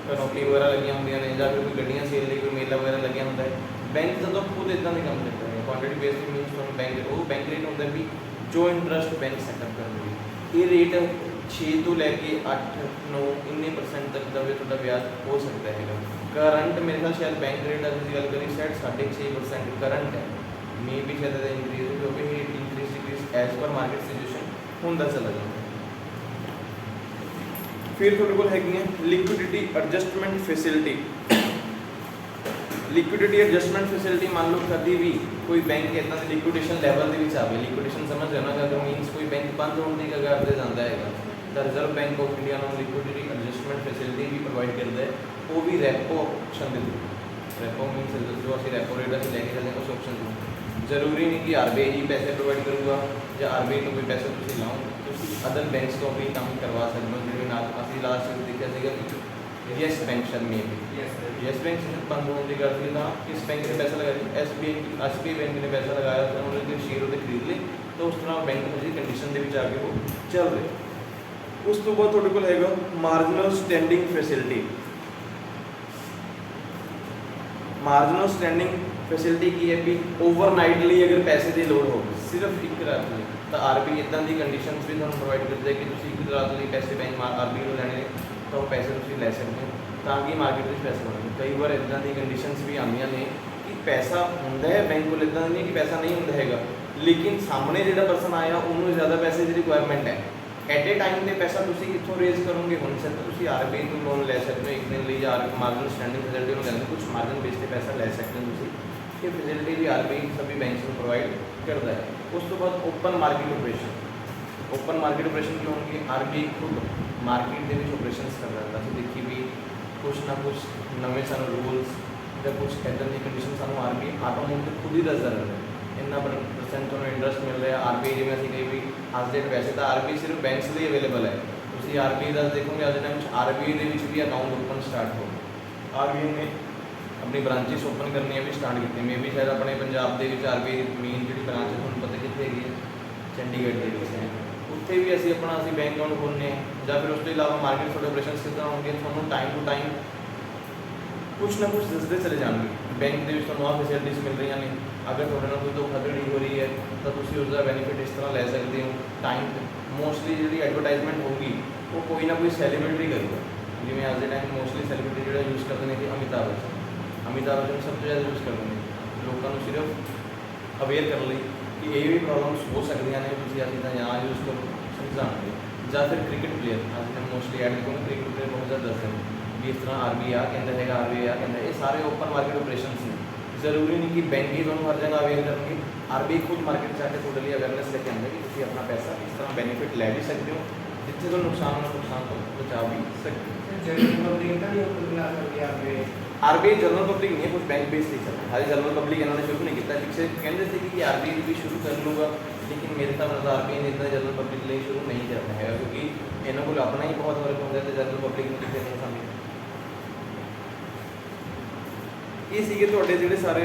ਨੌਕਰੀ ਵਗੈਰਾ ਲੱਗੀਆਂ ਹੁੰਦੀਆਂ ਨੇ, ਜਾਂ ਫਿਰ ਕੋਈ ਗੱਡੀਆਂ ਸੇਲ ਲਈ ਕੋਈ ਮੇਲਾ ਵਗੈਰਾ ਲੱਗਿਆ ਹੁੰਦਾ ਹੈ। ਬੈਂਕ ਜਦੋਂ ਖੁਦ ਇੱਦਾਂ ਦੇ ਕੰਮ ਕਰਦਾ ਹੈ ਕੁਆਂਟੀਟੀ ਬੇਸਡ ਮੀਨਸ ਤੁਹਾਨੂੰ ਬੈਂਕ ਉਹ ਬੈਂਕ ਰੇਟ ਹੁੰਦਾ ਵੀ ਜੋ ਇੰਟਰਸਟ ਬੈਂਕ ਸੈਟਅਪ ਕਰਦੀ ਹੈ। ਇਹ ਰੇਟ 6 ਤੋਂ ਲੈ ਕੇ 8 9 ਇੰਨੇ % ਤੱਕ ਦਾ ਵੀ ਤੁਹਾਡਾ ਵਿਆਜ ਹੋ ਸਕਦਾ ਹੈਗਾ। ਕਰੰਟ ਮੇਰੇ ਖਿਆਲ ਸ਼ਾਇਦ ਬੈਂਕ ਰੇਟ ਅਗਰ ਅਸੀਂ ਗੱਲ ਕਰੀਏ ਸ਼ਾਇਦ 6.5% ਕਰੰਟ ਹੈ, ਮੇ ਵੀ ਸ਼ਾਇਦ ਇਹਦਾ ਇੰਕਰੀਜ਼ ਕਿਉਂਕਿ ਇਹ increase decrease as per market situation ਹੁੰਦਾ ਚਲਾ ਜਾਂਦਾ। ਫਿਰ ਤੁਹਾਡੇ ਕੋਲ ਹੈਗੀਆਂ ਲਿਕੁਇਡਿਟੀ ਐਡਜਸਟਮੈਂਟ ਫੈਸਿਲਿਟੀ। ਲਿਕੁਇਡਿਟੀ ਐਡਜਸਟਮੈਂਟ ਫੈਸਿਲਿਟੀ ਮੰਨ ਲਓ ਕਦੀ ਵੀ ਕੋਈ ਬੈਂਕ ਇੱਦਾਂ ਦੇ ਲਿਕੁਇਡੇਸ਼ਨ ਲੈਵਲ ਦੇ ਵਿੱਚ ਆਵੇ, ਲਿਕੁਇਡੇਸ਼ਨ ਸਮਝ ਰਹੇ ਹੋ ਨਾ, ਅਗਰ ਮੀਨਸ ਕੋਈ ਬੈਂਕ ਬੰਦ ਹੋਣ ਦੀ ਕਗਾਰ ਤੇ ਜਾਂਦਾ ਹੈਗਾ ਤਾਂ ਰਿਜ਼ਰਵ ਬੈਂਕ ਆਫ ਇੰਡੀਆ ਨੂੰ ਲਿਕੁਇਡਿਟੀ ਐਡਜਸਟਮੈਂਟ ਫੈਸਿਲਿਟੀ ਵੀ ਪ੍ਰੋਵਾਈਡ ਕਰਦਾ ਹੈ। ਉਹ ਵੀ ਰੈਪੋ ਆਪਸ਼ਨ ਦੇ ਥਰੂ। ਰੈਪੋ ਮੀਨਸ ਜੋ ਅਸੀਂ ਰੈਪੋ ਰੇਟ ਅਸੀਂ ਲੈ ਕੇ ਚੱਲਦੇ ਉਸ ਆਪਸ਼ਨ ਨੂੰ ਜ਼ਰੂਰੀ ਨਹੀਂ ਕਿ RBI ਹੀ ਪੈਸੇ ਪ੍ਰੋਵਾਈਡ ਕਰੂਗਾ ਜਾਂ RBI ਤੋਂ ਕੋਈ ਪੈਸੇ ਤੁਸੀਂ ਲਾਓ, ਤੁਸੀਂ ਅਦਰ ਬੈਂਕਸ ਤੋਂ ਵੀ ਕੰਮ ਕਰਵਾ ਸਕਦੇ ਹੋ। ਜਿਵੇਂ ਨਾਲ ਅਸੀਂ ਲਾਸਟ ਦੇਖਿਆ ਸੀਗਾ ਕਿ ਯੈਸ ਬੈਂਕ ਸ਼ਰਮੀ ਯੈਸ ਬੈਂਕ ਬੰਦ ਹੋਣ ਦੀ ਗੱਲ ਸੀ ਤਾਂ ਕਿਸ ਬੈਂਕ ਨੇ ਪੈਸਾ ਲਗਾਇਆ, SBI ਬੈਂਕ ਨੇ ਪੈਸਾ ਲਗਾਇਆ ਤਾਂ ਉਹਨਾਂ ਦੇ ਸ਼ੇਅਰ ਉਹਦੇ ਖਰੀਦ ਲਏ ਤਾਂ ਉਸ ਤਰ੍ਹਾਂ ਬੈਂਕ ਦੀ ਕੰਡੀਸ਼ਨ ਦੇ ਵਿੱਚ ਆ ਕੇ ਉਹ ਚੱਲ ਰਹੇ। ਉਸ ਤੋਂ ਬਾਅਦ ਤੁਹਾਡੇ ਕੋਲ ਹੈਗਾ marginal standing facility. Marginal standing facility ਕੀ ਹੈ ਵੀ ਓਵਰਨਾਈਟ ਲਈ ਅਗਰ ਪੈਸੇ ਦੀ ਲੋੜ ਹੋਵੇ ਸਿਰਫ ਇੱਕ ਰਾਤ ਲਈ ਤਾਂ RBI ਇੱਦਾਂ ਦੀ ਕੰਡੀਸ਼ਨਸ ਵੀ ਤੁਹਾਨੂੰ ਪ੍ਰੋਵਾਈਡ ਕਰਦਾ ਹੈ ਕਿ ਤੁਸੀਂ ਇੱਕ ਰਾਤ ਲਈ ਪੈਸੇ ਬੈਂਕ RBI ਨੂੰ ਲੈਣੇ ਨੇ ਤਾਂ ਉਹ ਪੈਸੇ ਤੁਸੀਂ ਲੈ ਸਕਦੇ ਹੋ ਤਾਂ ਕਿ ਮਾਰਕੀਟ ਵਿੱਚ ਪੈਸੇ ਬਣਨ। ਕਈ ਵਾਰ ਇੱਦਾਂ ਦੀ ਕੰਡੀਸ਼ਨਸ ਵੀ ਆਉਂਦੀਆਂ ਨੇ ਕਿ ਪੈਸਾ ਹੁੰਦਾ ਹੈ ਬੈਂਕ ਕੋਲ, ਇੱਦਾਂ ਨਹੀਂ ਕਿ ਪੈਸਾ ਨਹੀਂ ਹੁੰਦਾ ਹੈਗਾ, ਲੇਕਿਨ ਸਾਹਮਣੇ ਜਿਹੜਾ ਪਰਸਨ ਆਇਆ ਉਹਨੂੰ ਜ਼ਿਆਦਾ ਪੈਸੇ ਦੀ ਰਿਕੁਆਇਰਮੈਂਟ ਹੈ। ਐਟ ਏ ਟਾਈਮ ਤੇ ਪੈਸਾ ਤੁਸੀਂ ਕਿੱਥੋਂ ਰੇਜ਼ ਕਰੋਗੇ? ਹੁਣ ਸਰ ਤੁਸੀਂ RBI ਤੋਂ ਲੋਨ ਲੈ ਸਕਦੇ ਹੋ ਇੱਕ ਦਿਨ ਲਈ ਜਾਂ ਮਾਰਜਨਲ ਸਟੈਂਡਿੰਗ ਫੈਸਿਲਿਟੀ ਨੂੰ ਕਹਿੰਦੇ ਕੁਝ ਮਾਰਜਨ ਬੇਸ ਤੇ ਪੈਸਾ ਲੈ ਸਕਦੇ ਹੋ ਤੁਸੀਂ। ਇਹ ਫੈਸਿਲਿਟੀ ਵੀ RBI ਸਭੀ ਬੈਂਕਸ ਨੂੰ ਪ੍ਰੋਵਾਈਡ ਕਰਦਾ ਹੈ। ਉਸ ਤੋਂ ਬਾਅਦ open market operation. Open market operation ਕਿਉਂ ਹੋਣਗੇ? RBI ਖੁਦ ਮਾਰਕੀਟ ਦੇ ਵਿੱਚ ਆਪਰੇਸ਼ਨਸ ਕਰਦਾ ਹੈ। ਅਸੀਂ ਦੇਖੀ ਵੀ ਕੁਛ ਨਾ ਕੁਛ ਨਵੇਂ ਸਾਨੂੰ ਰੂਲਸ ਜਾਂ ਕੁਛ ਇੱਦਾਂ ਦੀ ਕੰਡੀਸ਼ਨ ਸਾਨੂੰ RBI ਆਟੋਮੈਟਿਕ ਖੁਦ ਹੀ ਦੱਸਦਾ ਰਹਿੰਦਾ ਹੈ। ਇੰਨਾ % ਤੁਹਾਨੂੰ ਇੰਟਰਸਟ ਮਿਲ ਰਿਹਾ RBI ਜਿਵੇਂ ਅਸੀਂ ਕਹੀ ਵੀ ਅੱਜ ਦੇ ਵੈਸੇ ਤਾਂ RBI ਸਿਰਫ ਬੈਂਕਸ ਲਈ ਅਵੇਲੇਬਲ ਹੈ। ਤੁਸੀਂ RBI ਦਾ ਦੇਖੋਗੇ ਅੱਜ ਦੇ ਟਾਈਮ 'ਚ RBI ਦੇ ਵਿੱਚ ਵੀ ਅਕਾਊਂਟ ਓਪਨ ਸਟਾਰਟ ਹੋ ਗਏ। RBI ਨੇ ਆਪਣੀ ਬ੍ਰਾਂਚਿਸ ਓਪਨ ਕਰਨੀਆਂ ਵੀ ਸਟਾਰਟ ਕੀਤੀਆਂ। ਮੇ ਵੀ ਸ਼ਾਇਦ ਆਪਣੇ ਪੰਜਾਬ ਦੇ ਵਿੱਚ RBI ਦੀ ਮੇਨ ਜਿਹੜੀ ਬ੍ਰਾਂਚ ਹੈ ਤੁਹਾਨੂੰ ਪਤਾ ਕਿੱਥੇ ਹੈਗੀ ਹੈ? ਚੰਡੀਗੜ੍ਹ ਦੇ ਵਿੱਚ ਹੈ। ਉੱਥੇ ਵੀ ਅਸੀਂ ਬੈਂਕ ਅਕਾਊਂਟ ਖੋਲ੍ਹਨੇ ਜਾਂ ਫਿਰ ਉਸ ਤੋਂ ਇਲਾਵਾ ਮਾਰਕੀਟ ਤੁਹਾਡੇ ਆਪਰੇਸ਼ਨਸ ਕਿੱਦਾਂ ਹੋਣਗੇ ਤੁਹਾਨੂੰ ਟਾਈਮ ਟੂ ਟਾਈਮ ਕੁਛ ਨਾ ਕੁਛ ਦੱਸਦੇ ਚਲੇ ਜਾਣਗੇ। ਬੈਂਕ ਦੇ ਵਿੱਚ ਤੁਹਾਨੂੰ ਆਹ ਫੈਸਿਲਿਟੀਜ਼ ਮਿਲ ਰਹੀਆਂ ਨੇ, ਅਗਰ ਤੁਹਾਡੇ ਨਾਲ ਕੋਈ ਧੋਖਾਧੜੀ ਹੋ ਰਹੀ ਹੈ ਤਾਂ ਤੁਸੀਂ ਉਸਦਾ ਬੈਨੀਫਿਟ ਇਸ ਤਰ੍ਹਾਂ ਲੈ ਸਕਦੇ ਹੋ। ਟਾਈਮ ਮੋਸਟਲੀ ਜਿਹੜੀ ਐਡਵਰਟਾਈਜ਼ਮੈਂਟ ਹੋਊਗੀ ਉਹ ਕੋਈ ਨਾ ਕੋਈ ਸੈਲੀਬ੍ਰਿਟੀ ਕਰੂਗਾ। ਜਿਵੇਂ ਅੱਜ ਦੇ ਟਾਈਮ ਮੋਸਟਲੀ ਸੈਲੀਬ੍ਰਿਟੀ ਜਿਹੜਾ ਯੂਜ਼ ਕਰਦੇ ਨੇ ਕਿ ਅਮਿਤਾਭ ਬੱਚਨ ਸਭ ਤੋਂ ਜ਼ਿਆਦਾ ਯੂਜ਼ ਕਰਦੇ ਨੇ ਲੋਕਾਂ ਨੂੰ ਸਿਰਫ ਅਵੇਅਰ ਕਰਨ ਲਈ ਕਿ ਇਹ ਵੀ ਪ੍ਰੋਬਲਮਸ ਹੋ ਸਕਦੀਆਂ ਨੇ, ਤੁਸੀਂ ਅੱਜ ਤਾਂ ਜਾਂ ਯੂਜ਼ ਕਰੋ ਸਮਝਾਉਣਗੇ। ਜਾਂ ਫਿਰ ਕ੍ਰਿਕਟ ਪਲੇਅਰ ਅੱਜ ਕੱਲ੍ਹ ਮੋਸਟਲੀ ਐਡ ਦੇਖੋ ਕ੍ਰਿਕਟ ਪਲੇਅਰ ਬਹੁਤ ਜ਼ਿਆਦਾ ਦੱਸਦੇ ਨੇ ਵੀ ਇਸ ਤਰ੍ਹਾਂ RBI ਆ ਕਹਿੰਦਾ ਹੈਗਾ, RBI ਆ ਕਹਿੰਦਾ। ਇਹ ਸਾਰੇ ਓਪਨ ਮਾਰਕੀਟ ਆਪਰੇਸ਼ਨਸ ਨੇ। ਜ਼ਰੂਰੀ ਨਹੀਂ ਕਿ ਬੈਂਕ ਹੀ ਤੁਹਾਨੂੰ ਹਰ ਜਗ੍ਹਾ ਅਵੇਅਰ ਕਰਨਗੇ। RBI ਖੁਦ ਮਾਰਕੀਟ 'ਚ ਆ ਕੇ ਤੁਹਾਡੇ ਲਈ ਅਵੇਅਰਨੈਸ ਲੈ ਕੇ ਆਉਂਦਾ ਕਿ ਤੁਸੀਂ ਆਪਣਾ ਪੈਸਾ ਇਸ ਤਰ੍ਹਾਂ ਬੈਨੀਫਿਟ ਲੈ ਵੀ ਸਕਦੇ ਹੋ, ਜਿੱਥੇ ਤੁਹਾਨੂੰ ਨੁਕਸਾਨ ਤੋਂ ਬਚਾ ਵੀ ਸਕਦੇ ਹੋ। ਜਿਹੜੀ ਪਬਲਿਕ ਤਾਂ ਨਹੀਂ ਓਪਨ ਕਰਾ ਸਕਦੀ RBI आरबीआई जनरल पब्लिक नहीं है, कुछ बैंक बेस नहीं चल रहा है, खाली जनरल पब्लिक इन्होंने शुरू नहीं किया। पिछले कहते थे कि आरबीआई भी शुरू कर लूँगा, लेकिन मेरे हिसाब से आरबीआई ने इतना जनरल पब्लिक लिए शुरू नहीं करना है, क्योंकि इन्हों को अपना ही बहुत वर्क हो जाता है जनरल पब्लिक में किसी नहीं समझ। ये सीगे थोड़े जोड़े सारे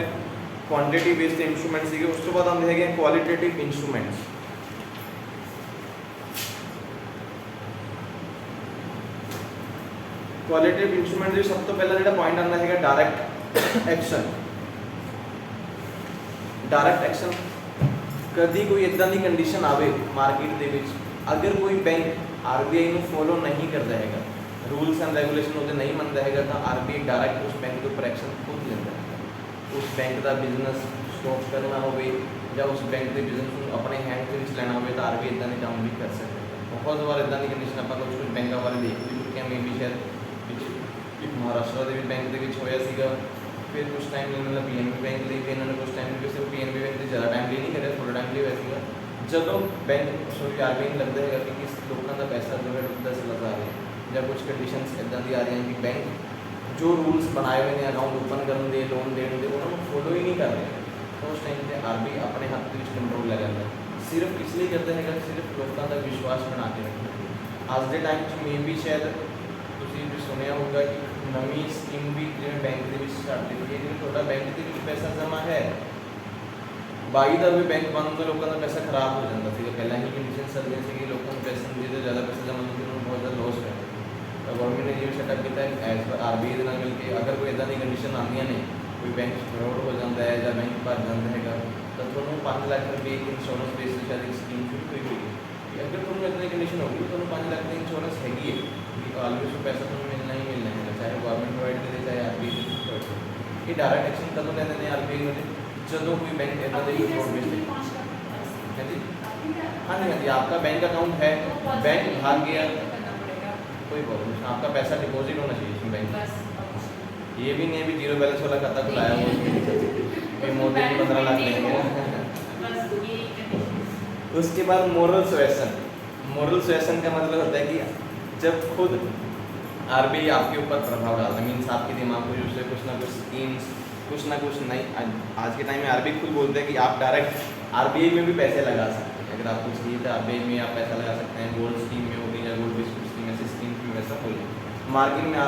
क्वांटिटी बेस्ड इंस्ट्रूमेंट सीगे। उस तो बाद हम देखेंगे क्वालिटेटिव इंस्ट्रूमेंट्स। क्वालिटेटिव इंस्ट्रूमेंट जो सब तो पहला जो पॉइंट आना है डायरेक्ट एक्शन। डायरेक्ट एक्शन कभी कोई इदा की कंडीशन आवे मार्केट के विच, अगर कोई बैंक आरबीआई को फॉलो नहीं करता है, रूल्स एंड रेगुलेशन उसे नहीं मनता है, तो आरबीआई डायरेक्ट उस बैंक के ऊपर एक्शन खुद लेता है। उस बैंक का बिजनेस स्टॉप करना हो या उस बैंक के बिजनेस अपने हैंड के लेना हो, तो आरबीआई इदा के काम भी कर सकते हैं। बहुत बार इदा की कंडीशन आप कुछ बैंकों बारे देख भी चुके हैं, मे बी शायद महाराष्ट्र के बैंक के होया सीगा, फिर कुछ टाइम इन्होंने पीएनबी बैंक ली, फिर इन्होंने कुछ टाइम सिर्फ पीएनबी बैंक से ज़्यादा टाइम नहीं करे, थोड़ा टाइम लिया सीगा। जो बैंक सॉरी आरबीआई लगता है कि किस लोगों का पैसा जो है डुबता चला जा रहा है, या कुछ कंडीशंस इदा की आ रही हैं कि बैंक जो रूल्स बनाए हुए हैं अकाउंट ओपन करने दे, लोन देने दे, उन्होंने फॉलो ही नहीं कर रहे हैं, तो उस टाइम पर आरबीआई अपने हाथ के कंट्रोल ले जाता है। सिर्फ इसलिए करते हैं कि सिर्फ लोगों का विश्वास बना के रखना। आज के टाइम मे भी शायद भी सुनिया होगा कि नवी स्कीम भी जिम्मे बैंक के स्टार्ट की है, थोड़ा बैंक के पैसा जमा है, बाई द वे बैंक बंद तो लोगों का पैसा खराब हो जाता है। पहला ही कंडीशन चल रही थी कि लोगों को पैसा जितने ज़्यादा पैसा जमा होते हैं बहुत ज़्यादा लॉस है, तो गवर्नमेंट ने ये सेटअप किया है एज पर आरबीआई के नाल मिलकर अगर कोई इदा की कंडीशन आती ने, कोई बैंक फ्रॉड हो जाता है या बैंक भर जाता है, तो थोड़ा 5 लाख रुपये की इंश्योरेंस बेस शायद एक स्कीम शुरू हुई हुई है। अगर तुम इतनी कंडीशन होगी तो 5 लाख की इंश्योरेंस हैगी है कि ऑलवेज पैसा तुम्हें मिलना ही मिलना है, चाहे गवर्नमेंट प्रोवाइड करे चाहे आरबीआई प्रोवाइड करे। ये डायरेक्ट एक्शन कदों लेते हैं आरबीआई वाले, जो कोई बैंक इदा के फ्रॉड बेस है जी। हाँ जी हाँ जी, आपका बैंक अकाउंट है, बैंक भाग गया, कोई प्रॉब्लम नहीं, आपका पैसा डिपॉजिट होना चाहिए इसमें बैंक। ये भी नहीं है भी जीरो बैलेंस वाला खाता खुलाया वो मोदी की 15 लाख लेंगे। उसके बाद मोरल सुएसन। मोरल सुएसन का मतलब होता है कि जब खुद आरबीआई आपके ऊपर प्रभाव डालता है, मीन्स आपके दिमाग को उससे कुछ ना कुछ स्कीम्स कुछ ना कुछ नई, आज के टाइम में आरबीआई खुद बोलते हैं कि आप डायरेक्ट आरबीआई में भी पैसे लगा सकते हैं। अगर आपको चाहिए तो आरबीआई में आप पैसा लगा सकते हैं, गोल्ड स्कीम में हो गई या गोल्ड बिस्कुट स्कीम, ऐसी स्कीम में वैसा हो गया। मार्केट में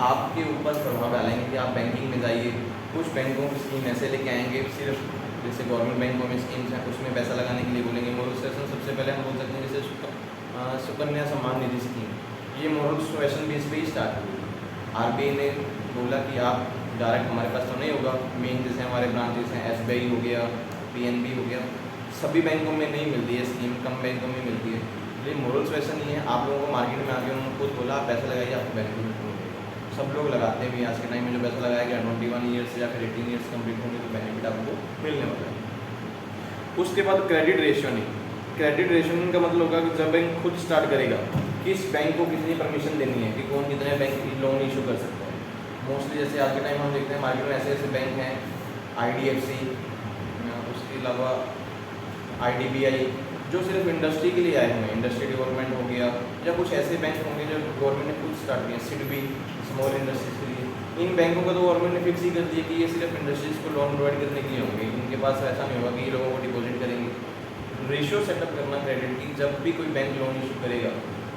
आपके ऊपर प्रभाव डालेंगे कि आप बैंकिंग में जाइए, कुछ बैंकों की स्कीम ऐसे लेके आएंगे, सिर्फ जैसे गवर्नमेंट बैंकों में स्कीम्स हैं उसमें पैसा लगाने के लिए बोलेंगे। मोरल सुएसन सबसे पहले हम बोल सकते हैं जैसे सुकन्या सम्मान निधि स्कीम, ये मोरल सुएसन बेस पे ही स्टार्ट हुई। आरबीआई ने बोला कि आप डायरेक्ट हमारे पास तो नहीं होगा, मेन जैसे हमारे ब्रांचेस हैं एसबीआई हो गया, पीएनबी हो गया, सभी बैंकों में नहीं मिलती है स्कीम, कम बैंकों में मिलती है। लेकिन मोरल सुएसन ये है, आप लोगों को मार्केट में आके उन्होंने खुद बोला आप पैसा लगाइए, आपको बैंक में सब लोग लगाते हैं भी। आज के टाइम में जो पैसा लगाया गया 21 ईयर्स या फिर 18 ईयर्स कंप्लीट होंगे तो बेनिफिट आपको मिलने वाला है। उसके बाद क्रेडिट रेशनिंग। क्रेडिट रेशनिंग का मतलब होगा कि जब बैंक खुद स्टार्ट करेगा किस बैंक को कितनी परमिशन देनी है कि कौन कितने बैंक लोन इशू कर सकता है। मोस्टली जैसे आज के टाइम हम देखते हैं मार्केट में ऐसे ऐसे बैंक हैं, IDFC, उसके अलावा IDBI, जो सिर्फ इंडस्ट्री के लिए आए हुए हैं, इंडस्ट्री डेवलपमेंट हो गया, या कुछ ऐसे बैंक होंगे जो गवर्नमेंट ने खुद स्टार्ट किए, सिडबी स्मॉल इंडस्ट्रीज के लिए। इन बैंकों को तो गवर्नमेंट ने फिक्स ही कर दिया कि ये सिर्फ इंडस्ट्रीज को लोन प्रोवाइड करने के लिए होंगे, इनके पास ऐसा नहीं होगा कि ये लोगों को डिपॉजिट करेंगे। रेशियो सेटअप करना क्रेडिट की, जब भी कोई बैंक लोन इशू करेगा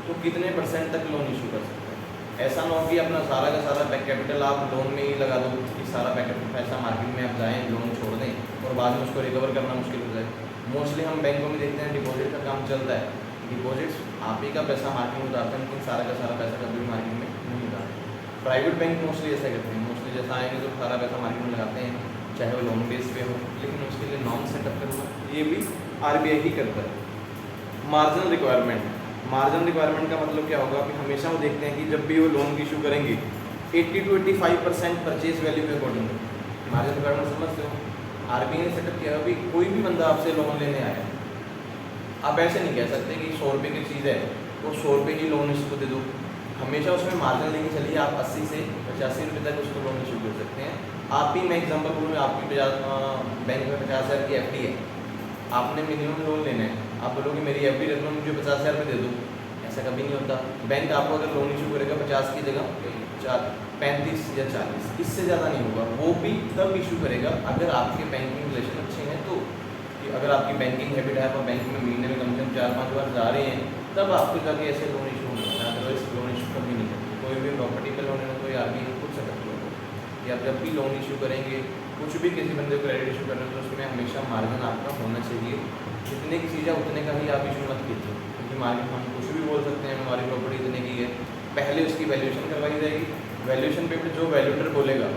तो कितने % तक लोन इशू कर सकता है। ऐसा ना हो कि अपना सारा का सारा बैक कैपिटल आप लोन में ही लगा दो कि सारा बैक पैसा मार्केट में आप जाएँ लोन छोड़ दें और बाद में उसको रिकवर करना मुश्किल हो जाए। मोस्टली हम बैंकों में देखते हैं डिपॉजिट का काम चलता है, डिपॉजिट्स आप ही का पैसा मार्केट में उतारते हैं, लेकिन सारा का सारा पैसा कभी मार्केट में नहीं उतारते। प्राइवेट बैंक मोस्टली ऐसा करते हैं, मोस्टली जैसा आएंगे तो सारा पैसा मार्केट में लगाते हैं, चाहे वो लोन बेस पे हो, लेकिन उसके लिए नॉन सेटअप करना ये भी आरबीआई ही करता है। Marginal requirement. मार्जिनल रिक्वायरमेंट का मतलब क्या होगा कि हमेशा वो देखते हैं कि जब भी वो लोन इशू करेंगे 80 to 85% परचेज वैल्यू के अकॉर्डिंग। मार्जिनल रिक्वायरमेंट समझते हो? आरबीआई ने सेटअप किया अभी कोई भी बंदा आपसे लोन लेने आया, आप ऐसे नहीं कह सकते कि 100 रुपये की चीज़ है तो 100 रुपये की लोन इसको दे दो। हमेशा उसमें मार्जिन लेके चलिए, आप 80 से 85 रुपये तक उसको लोन इशू कर सकते हैं। आप ही मैं एग्जांपल बोलूँ, आपकी बैंक में 50,000 की FD है, आपने मिनिमम लोन लेना है, आप बोलोगे मेरी FD रख लो मुझे 50,000 रुपये दे दो, ऐसा कभी नहीं होता। बैंक आपको अगर लोन इशू करेगा 50 की जगह 35 या 40, इससे ज़्यादा नहीं होगा। वो भी तब इशू करेगा अगर आपके बैंकिंग रिलेशन अच्छे हैं, तो कि अगर आपकी बैंकिंग हैबिट है, आप बैंक में महीने में कम से कम 4-5 बार जा रहे हैं, तब आपको जाके ऐसे लोन इशू होना है। अदरवाइज लोन इशू कभी नहीं करते। कोई भी प्रॉपर्टी पे लोन लेना तो RBI ने खुद सेटअप किया कि आप जब भी लोन इशू करेंगे, कुछ भी किसी बंदे को क्रेडिट इशू करना, तो उसमें हमेशा मार्जिन आपका होना चाहिए। जितने की चीज़ है उतने का ही आप इशू मत कीजिए, क्योंकि मार्केट हम कुछ भी बोल सकते हैं हमारी प्रॉपर्टी इतने की है। पहले उसकी वैल्यूएशन करवाई जाएगी, वैल्यूएशन पे जो वैल्यूटर बोलेगा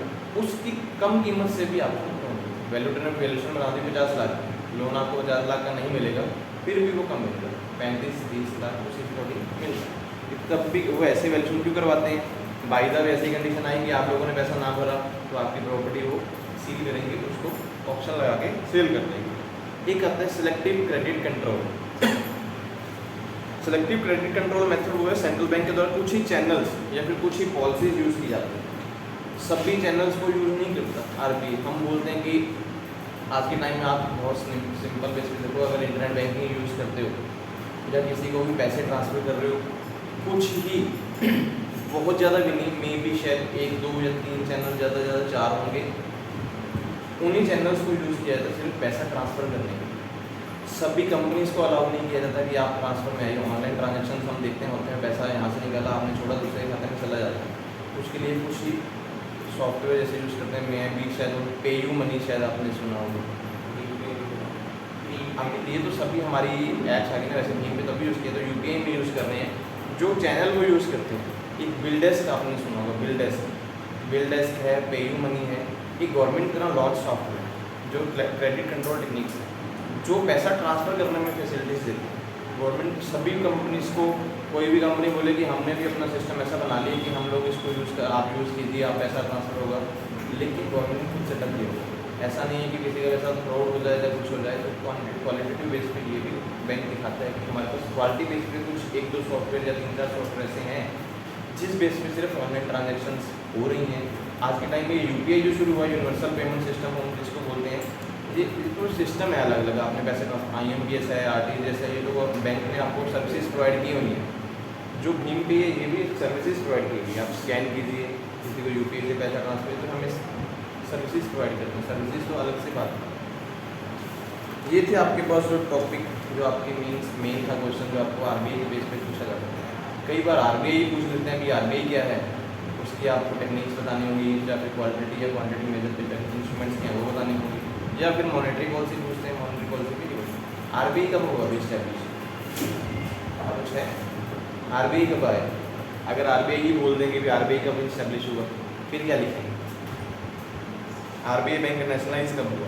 उसकी कम कीमत से भी आपको लोन मिलेगा। वैल्यूटर ने वैल्यूएशन बना दी 50 लाख, लोन आपको 50 लाख का नहीं मिलेगा, फिर भी वो कम मिलेगा, 35-30 लाख उसी अकॉर्डिंग मिलेगा। तब भी वो ऐसे वैल्यूएशन क्यों करवाते हैं? बाई द वे ऐसी कंडीशन आएगी, आप लोगों ने पैसा ना भरा तो आपकी प्रॉपर्टी वो सील करेंगे, उसको ऑप्शन लगा के सेल कर देंगे। एक आता है selective credit control. Selective credit control method वो है सेंट्रल बैंक के द्वारा कुछ ही चैनल्स या फिर कुछ ही पॉलिसीज यूज़ की जाती हैं, सभी चैनल्स को यूज़ नहीं करता RBI। हम बोलते हैं कि आज के टाइम में आप बहुत सिंपल बेसिस देखो, अगर इंटरनेट बैंकिंग यूज़ करते हो या किसी को भी पैसे ट्रांसफ़र कर रहे हो, कुछ ही बहुत ज़्यादा भी नहीं, मे भी शायद 1, 2 या 3 चैनल, ज़्यादा से ज़्यादा 4 होंगे, उन्हीं चैनल्स को यूज़ किया जाता है सिर्फ पैसा ट्रांसफ़र करने के लिए। सभी कंपनीज़ को अलाउ नहीं किया जाता कि आप ट्रांसफ़र में आइए। ऑनलाइन ट्रांजेक्शन हम देखते हैं होते हैं, पैसा यहाँ से निकाला, आपने छोड़ा, दूसरे खाते में चला जाता है। उसके लिए कुछ ही सॉफ्टवेयर जैसे यूज़ करते हैं, मैं भी शायद पेयू मनी शायद आपने सुना होगा। अब ये तो सभी हमारी ऐप्स आ गई ना, वैसे भीम पे तभी यूज़ किया, तो UPI में यूज़ कर रहे हैं। जो चैनल वो यूज़ करते हैं, एक बिलडेस्क आपने सुना होगा, बिलडेस्क है, पेयू मनी है, एक गवर्नमेंट का लॉन्च सॉफ्टवेयर जो क्रेडिट कंट्रोल टेक्निक्स है, जो पैसा ट्रांसफ़र करने में फैसिलिटीज़ देती है। गवर्नमेंट सभी कंपनीज़ को, कोई भी कंपनी बोले कि हमने भी अपना सिस्टम ऐसा बना लिया कि हम लोग इसको आप यूज़ कीजिए, आप पैसा ट्रांसफ़र होगा, लेकिन गवर्नमेंट ने खुद सेटअप किया होगा। ऐसा नहीं है कि किसी का साथ फ्रॉड हो जाए या कुछ हो जाए, तो क्वालिटेटिव बेस पे ये भी बैंक दिखाता है कि हमारे पास क्वालिटी बेस पे कुछ 1-2 सॉफ्टवेयर या 3-4 सॉफ्टवेयर ऐसे हैं जिस बेस पे सिर्फ ऑनलाइन ट्रांजेक्शन्स हो रही हैं। आज के टाइम में UPI जो शुरू हुआ, यूनिवर्सल पेमेंट सिस्टम हम जिसको बोलते हैं, ये तो सिस्टम है अलग अलग। आपने पैसे IMPS है, RTGS है, ये तो बैंक ने आपको सर्विसेज प्रोवाइड की हुई हैं। जो भीम पे है ये भी सर्विसेज प्रोवाइड की हुई है। आप स्कैन कीजिए, किसी को UPI से पैसा ट्रांसफर, तो हमें सर्विसेज प्रोवाइड करते हैं। सर्विसेज तो अलग से बात है। ये थे आपके पास जो टॉपिक, जो आपके मेन था क्वेश्चन, जो आपको RBI के बेस पे पूछा जाता है। कई बार RBI ही पूछ लेते हैं कि RBI क्या है, उसकी आपको टेक्निक्स बतानी होगी, या फिर क्वालिटी या क्वांटिटी मेजर पे इंस्ट्रूमेंट्स क्या है वो बतानी होगी, या फिर मॉनेटरी पॉलिसी पूछते हैं, मॉनेटरी पॉलिसी भी नहीं होती। RBI कब होगा अभी इस्टेब्लिश? कुछ है RBI कब आए? अगर RBI ही बोल देंगे कि RBI कब इस्टेब्लिश हुआ, फिर क्या लिखेंगे? RBI बैंक नेशनलाइज कब हुआ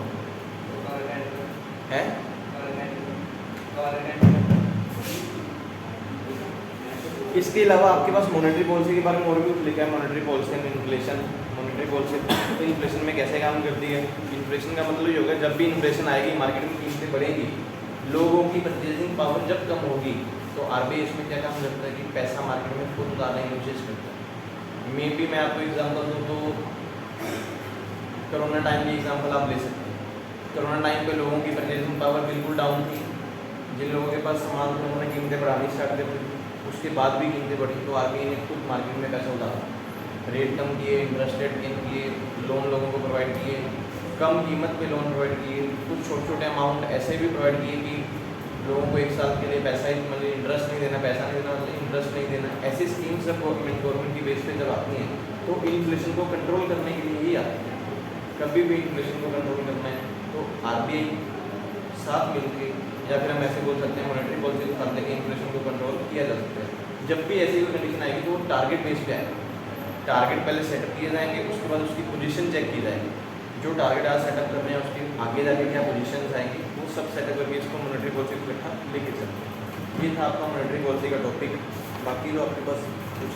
है? इसके अलावा आपके पास मॉनेटरी पॉलिसी के बारे में और भी कुछ लिखा है। Monetary policy and inflation. Monetary policy तो इन्फ्लेशन में कैसे काम करती है? इन्फ्लेशन का मतलब ये होगा जब भी इन्फ्लेशन आएगी, मार्केट में कीमतें बढ़ेंगी, लोगों की परचेजिंग पावर जब कम होगी, तो RBI इसमें क्या काम करता है कि पैसा मार्केट में खुद उतारने की कोशिश करता है। मे बी मैं आपको एग्जाम्पल दूँ तो कोरोना टाइम की एग्जाम्पल आप ले सकते हैं। कोरोना टाइम पे लोगों की परचेजिंग पावर बिल्कुल डाउन थी। जिन लोगों के पास सामान थे उन्होंने कीमतें बढ़ानी स्टार्ट कर दी, उसके बाद भी कीमतें बढ़ी, तो RBI ने खुद मार्केट में पैसा उतारा, रेट कम किए, इंटरेस्ट रेट कम किए, लोन लोगों को प्रोवाइड किए, कम कीमत पे लोन प्रोवाइड किए, कुछ छोटे छोटे अमाउंट ऐसे भी प्रोवाइड किए कि लोगों को 1 साल के लिए पैसा ही मतलब इंटरेस्ट नहीं देना, पैसा नहीं देना मतलब इंटरेस्ट नहीं देना। ऐसी स्कीम्स जब गवर्नमेंट की बेस पे जब आती हैं तो इन्फ्लेशन को कंट्रोल करने के लिए ही आती है। कभी भी इन्फ्लेशन को कंट्रोल करना है तो RBI साथ मिलकर, या फिर हम ऐसे बोल सकते हैं मॉनेटरी पॉलिसी के साथ लेके इन्फ्लेशन को कंट्रोल किया जा सकता है। जब भी ऐसी कोई कंडीशन आएगी तो वो टारगेट बेस पे आएगा। टारगेट पहले सेटअप किए जाएंगे, उसके बाद उसकी पोजीशन चेक की जाएगी। जो टारगेट आज सेटअप कर रहे हैं उसके आगे जाके क्या पोजीशंस आएंगी, वो सब सेटअप करके इसको मॉनेटरी पॉलिसी को इकट्ठा लेके चलते हैं। ये था आपका मॉनेटरी पॉलिसी का टॉपिक। बाकी जो आपके पास कुछ